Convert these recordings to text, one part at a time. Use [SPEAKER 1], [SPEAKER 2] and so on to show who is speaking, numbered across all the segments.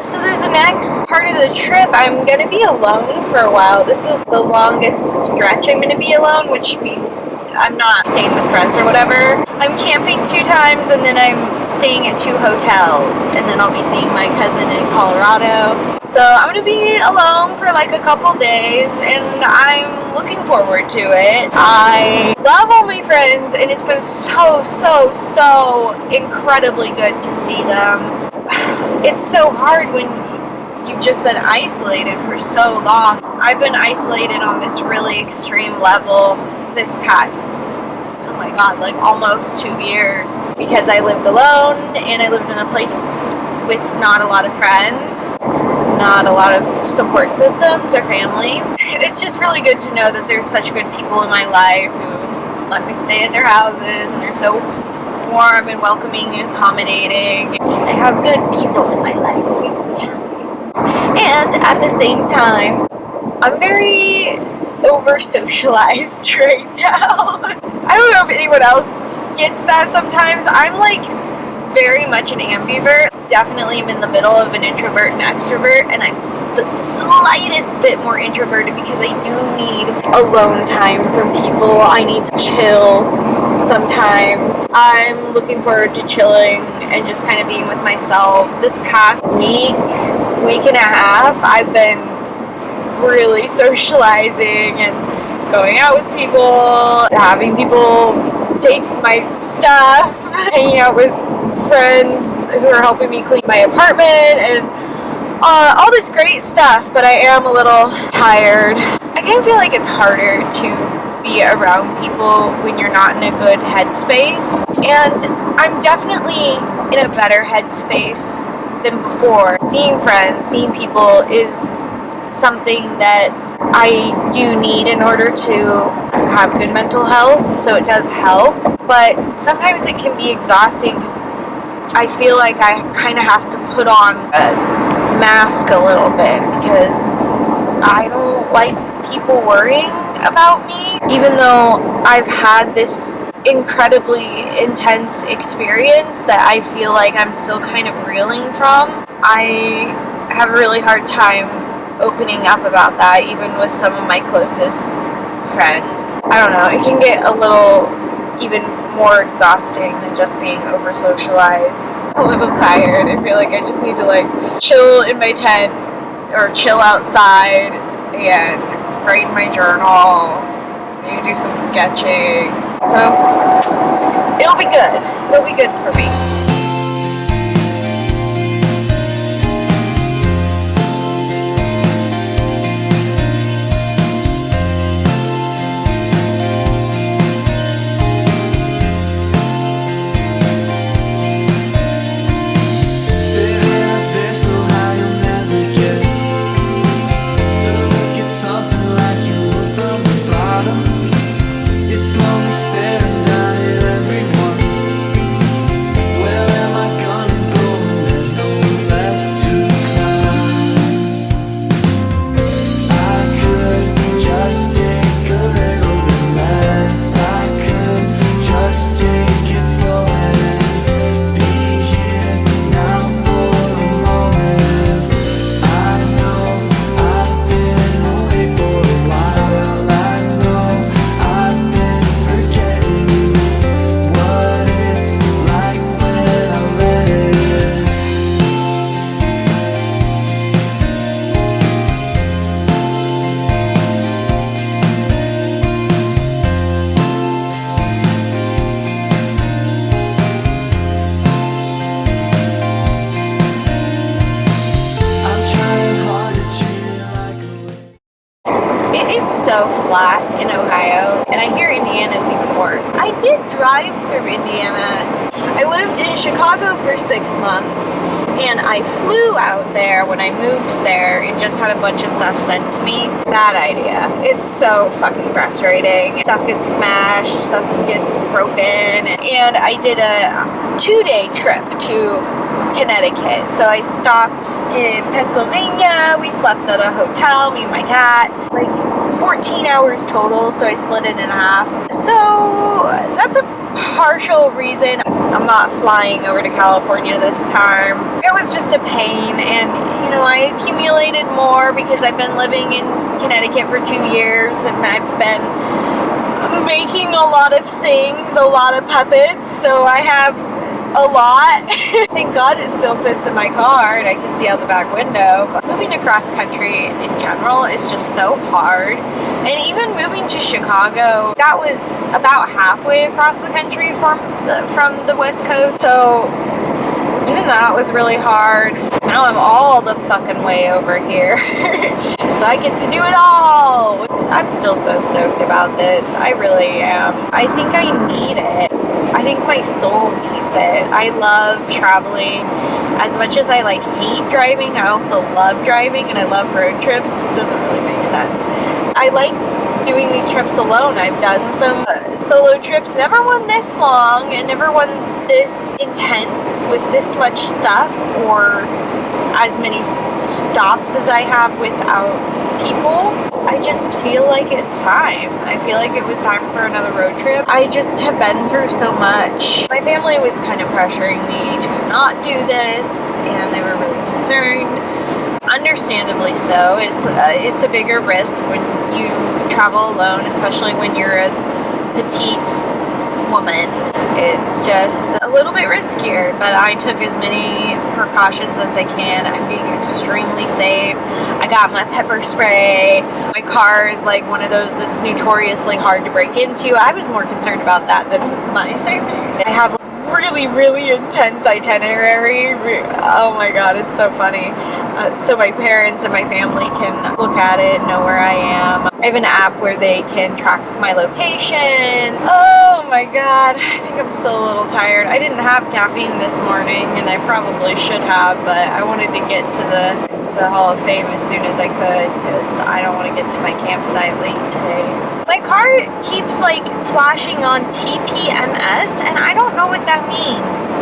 [SPEAKER 1] So this next part of the trip, I'm going to be alone for a while. This is the longest stretch I'm going to be alone, which means I'm not staying with friends or whatever. I'm camping 2 times, and then I'm staying at 2 hotels, and then I'll be seeing my cousin in Colorado. So I'm going to be alone for like a couple days, and I'm looking forward to it. I love all my friends, and it's been so incredibly good to see them. It's so hard when you've just been isolated for so long. I've been isolated on this really extreme level this past, oh my god, like almost 2 years, because I lived alone and I lived in a place with not a lot of friends, not a lot of support systems or family. It's just really good to know that there's such good people in my life who let me stay at their houses and are so warm and welcoming and accommodating. I have good people in my life. It makes me happy. And at the same time, I'm very over-socialized right now. I don't know if anyone else gets that sometimes. I'm like very much an ambivert. Definitely am in the middle of an introvert and extrovert, and I'm the slightest bit more introverted because I do need alone time from people. I need to chill sometimes. I'm looking forward to chilling and just kind of being with myself. This past week and a half, I've been really socializing and going out with people, having people take my stuff, hanging out with friends who are helping me clean my apartment, and all this great stuff, but I am a little tired. I kind of feel like it's harder to be around people when you're not in a good headspace, and I'm definitely in a better headspace than before. Seeing friends, seeing people is something that I do need in order to have good mental health, so it does help, but sometimes it can be exhausting because I feel like I kind of have to put on a mask a little bit because I don't like people worrying about me. Even though I've had this incredibly intense experience that I feel like I'm still kind of reeling from, I have a really hard time opening up about that, even with some of my closest friends. I don't know, it can get a little even more exhausting than just being over socialized. A little tired. I feel like I just need to like chill in my tent or chill outside and write in my journal, maybe do some sketching. So it'll be good. It'll be good for me. So flat in Ohio, and I hear Indiana's even worse. I did drive through Indiana. I lived in Chicago for 6 months, and I flew out there when I moved there and just had a bunch of stuff sent to me. Bad idea. It's so fucking frustrating. Stuff gets smashed, stuff gets broken, and I did a 2-day trip to Connecticut. So I stopped in Pennsylvania, we slept at a hotel, me and my cat, like 14 hours total, so I split it in half. So that's a partial reason. I'm not flying over to California this time. It was just a pain, and you know, I accumulated more because I've been living in Connecticut for 2 years, and I've been making a lot of things, a lot of puppets, so I have a lot. Thank God it still fits in my car and I can see out the back window. But moving across country in general is just so hard. And even moving to Chicago, that was about halfway across the country from the West Coast. So even that was really hard. Now I'm all the fucking way over here. So I get to do it all. I'm still so stoked about this. I really am. I think I need it. I think my soul needs it. I love traveling. As much as I like hate driving, I also love driving, and I love road trips. It doesn't really make sense. I like doing these trips alone. I've done some solo trips, never one this long and never one this intense with this much stuff or as many stops as I have without people. I just feel like it's time. I feel like it was time for another road trip. I just have been through so much. My family was kind of pressuring me to not do this, and they were really concerned. Understandably so. It's a bigger risk when you travel alone, especially when you're a petite woman. It's just a little bit riskier, but I took as many precautions as I can. I'm being extremely safe. I got my pepper spray. My car is like one of those that's notoriously hard to break into. I was more concerned about that than my safety. I have really intense itinerary. Oh my god, it's so funny. So my parents and my family can look at it and know where I am. I have an app where they can track my location. Oh my god, I think I'm still a little tired. I didn't have caffeine this morning, and I probably should have, but I wanted to get to the Hall of Fame as soon as I could, because I don't want to get to my campsite late today. My car keeps like flashing on TPMS, and I don't know what that means.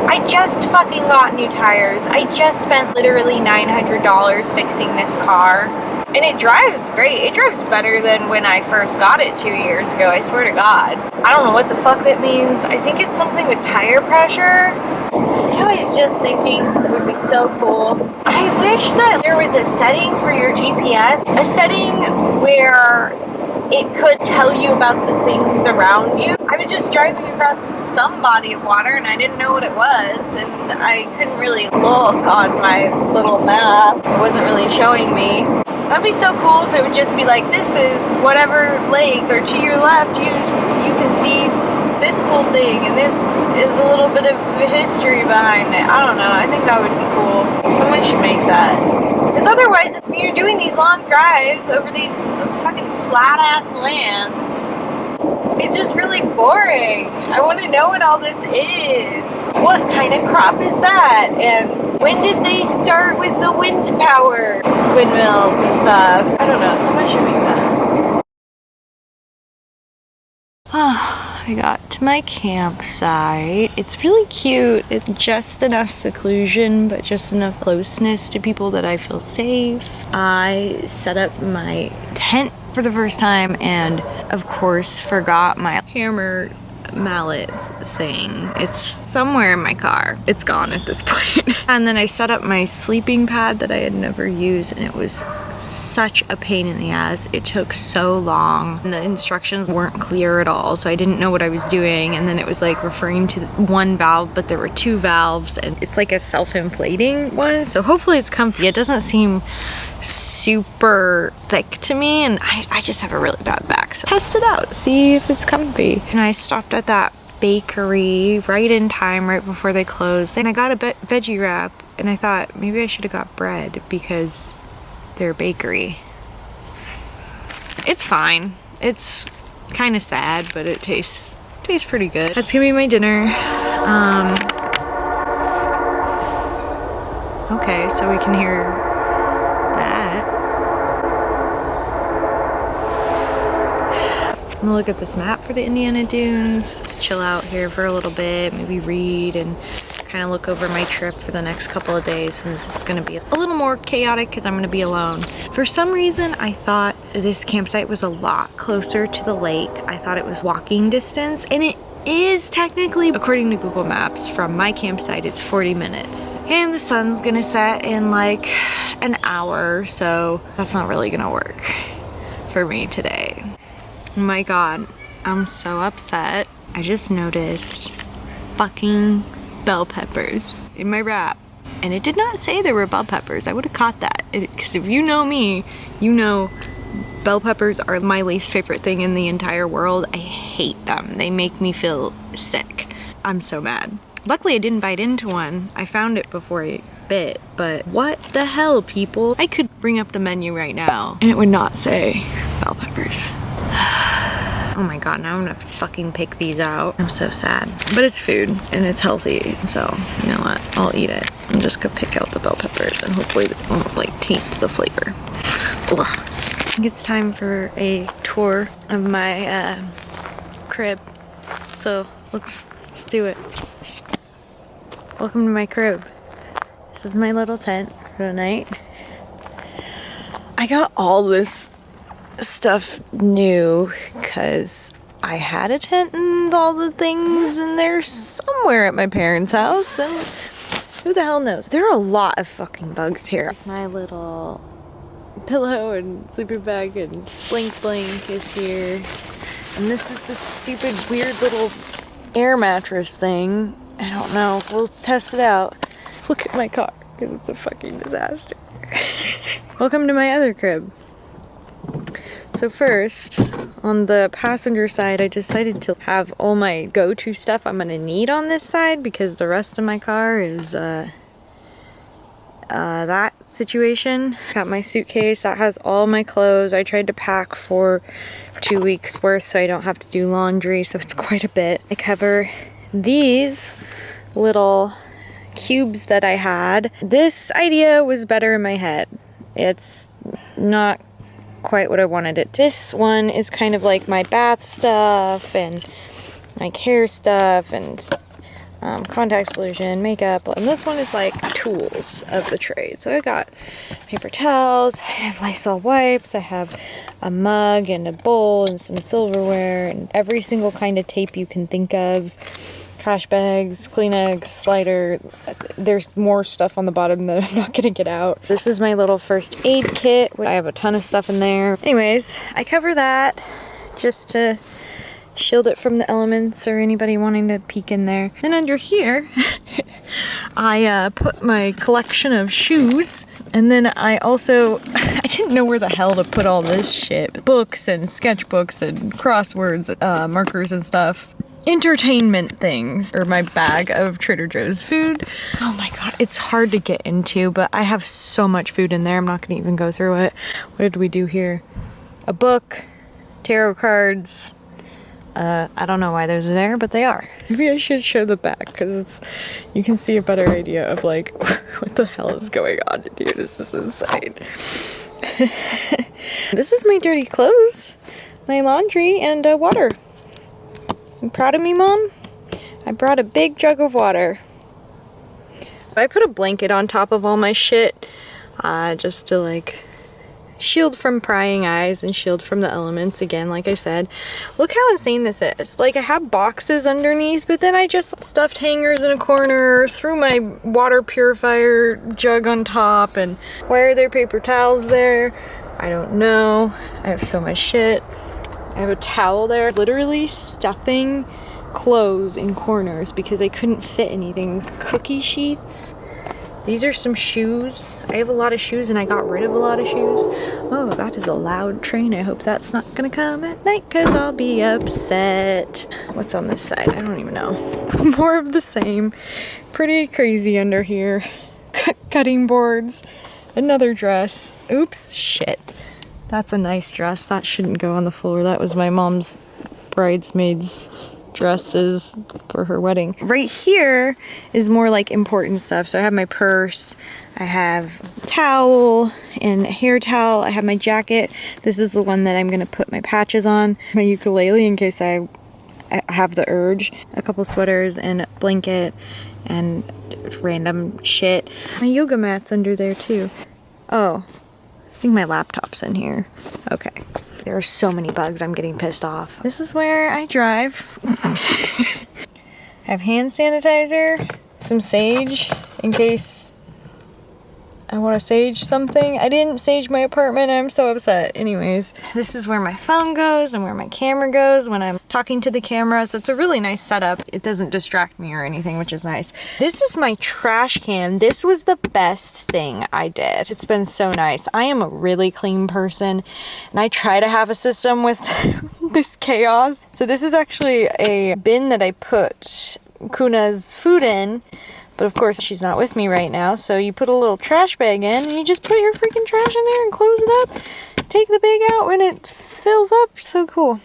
[SPEAKER 1] I just fucking got new tires. I just spent literally $900 fixing this car. And it drives great. It drives better than when I first got it 2 years ago, I swear to God. I don't know what the fuck that means. I think it's something with tire pressure. I was just thinking it would be so cool. I wish that there was a setting for your GPS, a setting where it could tell you about the things around you. I was just driving across some body of water and I didn't know what it was, and I couldn't really look on my little map. It wasn't really showing me. That'd be so cool if it would just be like, this is whatever lake, or to your left you can see this cool thing, and this is a little bit of history behind it. I don't know. I think that would be cool. Someone should make that. Because otherwise, when you're doing these long drives over these fucking flat-ass lands, it's just really boring. I want to know what all this is. What kind of crop is that? And when did they start with the wind power windmills and stuff? I don't know. Someone should make that. I got to my campsite. It's really cute. It's just enough seclusion, but just enough closeness to people that I feel safe. I set up my tent for the first time, and of course forgot my hammer mallet thing. It's somewhere in my car. It's gone at this point. And then I set up my sleeping pad that I had never used, and it was such a pain in the ass. It took so long, and the instructions weren't clear at all, so I didn't know what I was doing. And then it was like referring to one valve, but there were two valves, and it's like a self-inflating one, so hopefully it's comfy. It doesn't seem super thick to me, and I just have a really bad back, so test it out, see if it's comfy. And I stopped at that bakery right in time, right before they closed. Then I got a veggie wrap, and I thought maybe I should have got bread because they're bakery. It's fine. It's kind of sad, but it tastes pretty good. That's gonna be my dinner. Okay, so we can hear that. I'm gonna look at this map for the Indiana Dunes. Just chill out here for a little bit, maybe read and kind of look over my trip for the next couple of days, since it's going to be a little more chaotic because I'm going to be alone. For some reason, I thought this campsite was a lot closer to the lake. I thought it was walking distance, and it is technically, according to Google Maps, from my campsite, it's 40 minutes. And the sun's gonna set in like an hour, so that's not really gonna work for me today. Oh my God, I'm so upset. I just noticed fucking bell peppers in my wrap. And it did not say there were bell peppers. I would have caught that. Because if you know me, you know bell peppers are my least favorite thing in the entire world. I hate them. They make me feel sick. I'm so mad. Luckily I didn't bite into one. I found it before I bit, but what the hell, people? I could bring up the menu right now and it would not say bell peppers. Oh my God, now I'm gonna fucking pick these out. I'm so sad. But it's food and it's healthy, so you know what? I'll eat it. I'm just gonna pick out the bell peppers and hopefully it won't like taint the flavor. Ugh. I think it's time for a tour of my crib. So let's do it. Welcome to my crib. This is my little tent for the night. I got all this stuff new because I had a tent and all the things in there somewhere at my parents' house, and who the hell knows? There are a lot of fucking bugs here. It's my little pillow and sleeping bag, and Blink Blink is here, and this is the stupid weird little air mattress thing. I don't know, we'll test it out. Let's look at my car because it's a fucking disaster. Welcome to my other crib. So first, on the passenger side, I decided to have all my go-to stuff I'm gonna need on this side because the rest of my car is that situation. Got my suitcase that has all my clothes. I tried to pack for 2 weeks worth so I don't have to do laundry, so it's quite a bit. I cover these little cubes that I had. This idea was better in my head. It's not quite what I wanted it. This one is kind of like my bath stuff and like hair stuff and contact solution, makeup, and this one is like tools of the trade. So I got paper towels, I have Lysol wipes, I have a mug and a bowl and some silverware and every single kind of tape you can think of. Trash bags, Kleenex, lighter. There's more stuff on the bottom that I'm not gonna get out. This is my little first aid kit. I have a ton of stuff in there. Anyways, I cover that just to shield it from the elements or anybody wanting to peek in there. And under here, I put my collection of shoes. And then I also, I didn't know where the hell to put all this shit. Books and sketchbooks and crosswords, markers and stuff. Entertainment things, or my bag of Trader Joe's food. Oh my God, it's hard to get into, but I have so much food in there. I'm not gonna even go through it. What did we do here? A book, tarot cards. I don't know why those are there, but they are. Maybe I should show the back because you can see a better idea of like what the hell is going on in here. This is insane. This is my dirty clothes, my laundry, and water. You proud of me, Mom? I brought a big jug of water. I put a blanket on top of all my shit just to like shield from prying eyes and shield from the elements again, like I said. Look how insane this is. Like I have boxes underneath, but then I just stuffed hangers in a corner, threw my water purifier jug on top, and why are there paper towels there? I don't know. I have so much shit. I have a towel there, literally stuffing clothes in corners because I couldn't fit anything. Cookie sheets. These are some shoes. I have a lot of shoes and I got rid of a lot of shoes. Oh, that is a loud train. I hope that's not gonna come at night because I'll be upset. What's on this side? I don't even know. More of the same. Pretty crazy under here. Cutting boards. Another dress. Oops, shit. That's a nice dress. That shouldn't go on the floor. That was my mom's bridesmaid's dresses for her wedding. Right here is more like important stuff. So I have my purse, I have a towel and a hair towel, I have my jacket. This is the one that I'm gonna put my patches on, my ukulele in case I have the urge, a couple sweaters and a blanket and random shit. My yoga mat's under there too. Oh, I think my laptop's in here. Okay. There are so many bugs, I'm getting pissed off. This is where I drive. I have hand sanitizer, some sage in case I want to sage something. I didn't sage my apartment. I'm so upset. Anyways, this is where my phone goes and where my camera goes when I'm talking to the camera. So it's a really nice setup. It doesn't distract me or anything, which is nice. This is my trash can. This was the best thing I did. It's been so nice. I am a really clean person and I try to have a system with this chaos. So this is actually a bin that I put Kuna's food in. But of course, she's not with me right now, so you put a little trash bag in, and you just put your freaking trash in there and close it up. Take the bag out when it fills up. So cool.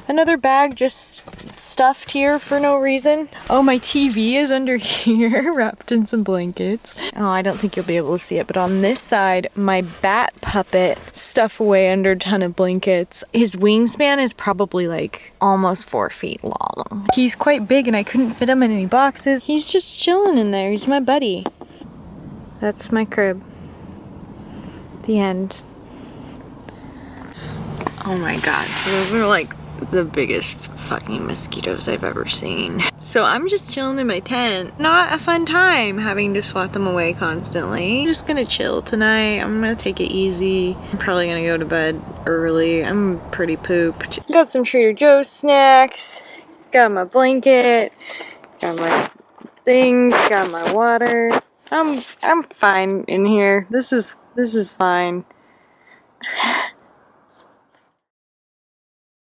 [SPEAKER 1] Another bag just stuffed here for no reason. Oh, my TV is under here, wrapped in some blankets. Oh, I don't think you'll be able to see it, but on this side, my bat puppet stuffed away under a ton of blankets. His wingspan is probably like almost 4 feet long. He's quite big and I couldn't fit him in any boxes. He's just chilling in there. He's my buddy. That's my crib. The end. Oh my god, so those are like the biggest fucking mosquitoes I've ever seen. So I'm just chilling in my tent. Not a fun time having to swat them away constantly. I'm just gonna chill tonight. I'm gonna take it easy. I'm probably gonna go to bed early. I'm pretty pooped. Got some Trader Joe's snacks. Got my blanket. Got my things. Got my water. I'm fine in here. This is fine.